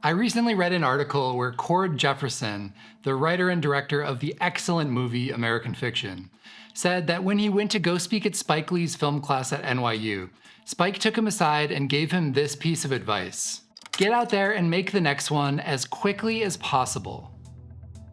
I recently read an article where Cord Jefferson, the writer and director of the excellent movie American Fiction, said that when he went to go speak at Spike Lee's film class at NYU, Spike took him aside and gave him this piece of advice: get out there and make the next one as quickly as possible.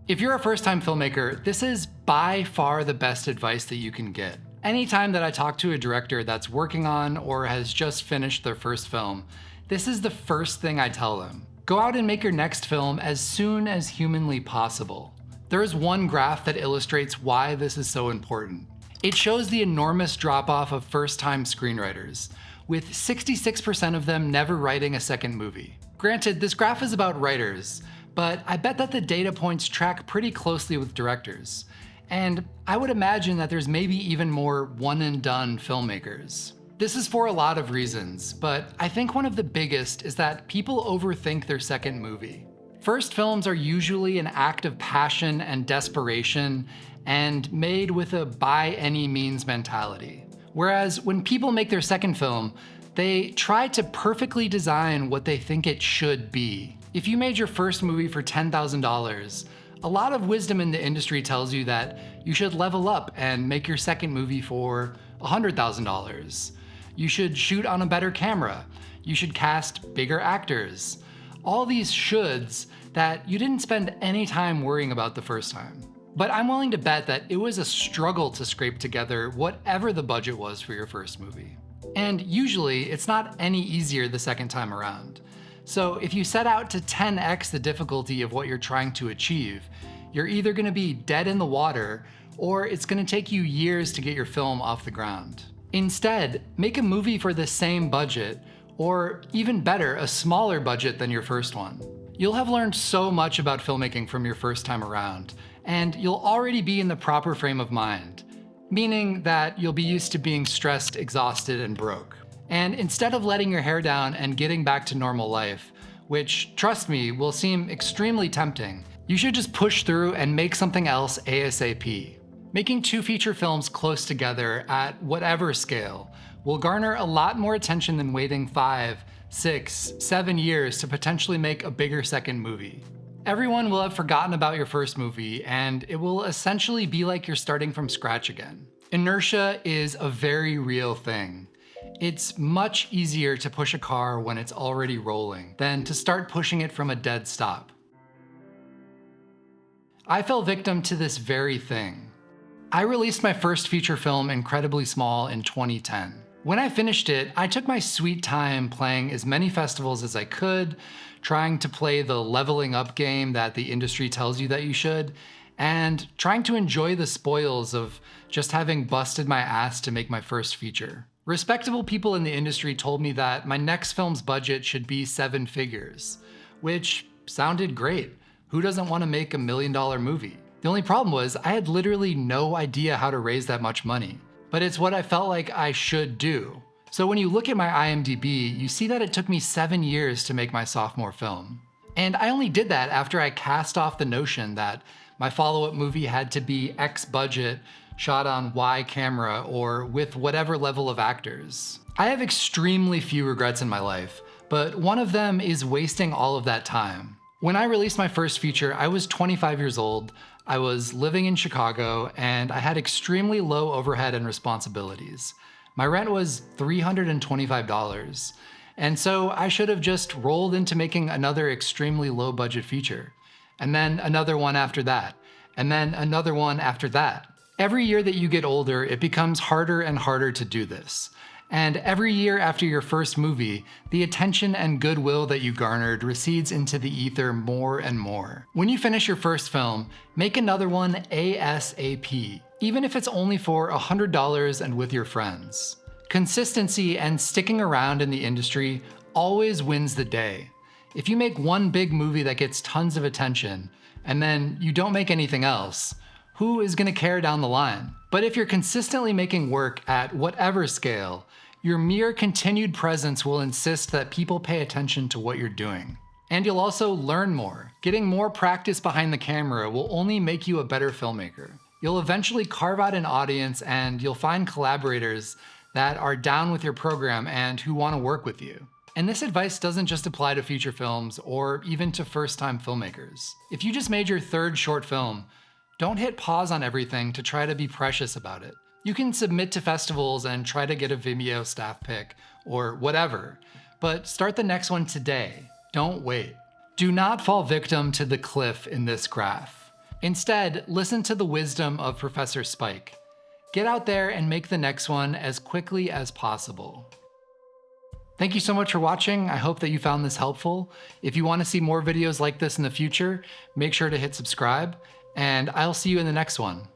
If you're a first-time filmmaker, this is by far the best advice that you can get. Anytime that I talk to a director that's working on or has just finished their first film, this is the first thing I tell them. Go out and make your next film as soon as humanly possible. There is one graph that illustrates why this is so important. It shows the enormous drop-off of first-time screenwriters, with 66% of them never writing a second movie. Granted, this graph is about writers, but I bet that the data points track pretty closely with directors. And I would imagine that there's maybe even more one-and-done filmmakers. This is for a lot of reasons, but I think one of the biggest is that people overthink their second movie. First films are usually an act of passion and desperation and made with a by-any-means mentality. Whereas when people make their second film, they try to perfectly design what they think it should be. If you made your first movie for $10,000, a lot of wisdom in the industry tells you that you should level up and make your second movie for $100,000. You should shoot on a better camera. You should cast bigger actors. All these shoulds that you didn't spend any time worrying about the first time. But I'm willing to bet that it was a struggle to scrape together whatever the budget was for your first movie. And usually, it's not any easier the second time around. So if you set out to 10x the difficulty of what you're trying to achieve, you're either gonna be dead in the water, or it's gonna take you years to get your film off the ground. Instead, make a movie for the same budget, or even better, a smaller budget than your first one. You'll have learned so much about filmmaking from your first time around, and you'll already be in the proper frame of mind, meaning that you'll be used to being stressed, exhausted, and broke. And instead of letting your hair down and getting back to normal life, which, trust me, will seem extremely tempting, you should just push through and make something else ASAP. Making two feature films close together at whatever scale will garner a lot more attention than waiting 5, 6, 7 years to potentially make a bigger second movie. Everyone will have forgotten about your first movie, and it will essentially be like you're starting from scratch again. Inertia is a very real thing. It's much easier to push a car when it's already rolling than to start pushing it from a dead stop. I fell victim to this very thing. I released my first feature film, Incredibly Small, in 2010. When I finished it, I took my sweet time playing as many festivals as I could, trying to play the leveling up game that the industry tells you that you should, and trying to enjoy the spoils of just having busted my ass to make my first feature. Respectable people in the industry told me that my next film's budget should be 7 figures, which sounded great. Who doesn't want to make $1 million movie? The only problem was I had literally no idea how to raise that much money, but it's what I felt like I should do. So when you look at my IMDb, you see that it took me 7 years to make my sophomore film. And I only did that after I cast off the notion that my follow-up movie had to be X budget, shot on Y camera, or with whatever level of actors. I have extremely few regrets in my life, but one of them is wasting all of that time. When I released my first feature, I was 25 years old, I was living in Chicago, and I had extremely low overhead and responsibilities. My rent was $325, and so I should have just rolled into making another extremely low budget feature, and then another one after that, and then another one after that. Every year that you get older, it becomes harder and harder to do this. And every year after your first movie, the attention and goodwill that you garnered recedes into the ether more and more. When you finish your first film, make another one ASAP, even if it's only for $100 and with your friends. Consistency and sticking around in the industry always wins the day. If you make one big movie that gets tons of attention, and then you don't make anything else, who is gonna care down the line? But if you're consistently making work at whatever scale, your mere continued presence will insist that people pay attention to what you're doing. And you'll also learn more. Getting more practice behind the camera will only make you a better filmmaker. You'll eventually carve out an audience, and you'll find collaborators that are down with your program and who want to work with you. And this advice doesn't just apply to feature films or even to first-time filmmakers. If you just made your third short film, don't hit pause on everything to try to be precious about it. You can submit to festivals and try to get a Vimeo staff pick or whatever, but start the next one today. Don't wait. Do not fall victim to the cliff in this graph. Instead, listen to the wisdom of Professor Spike. Get out there and make the next one as quickly as possible. Thank you so much for watching. I hope that you found this helpful. If you want to see more videos like this in the future, make sure to hit subscribe, and I'll see you in the next one.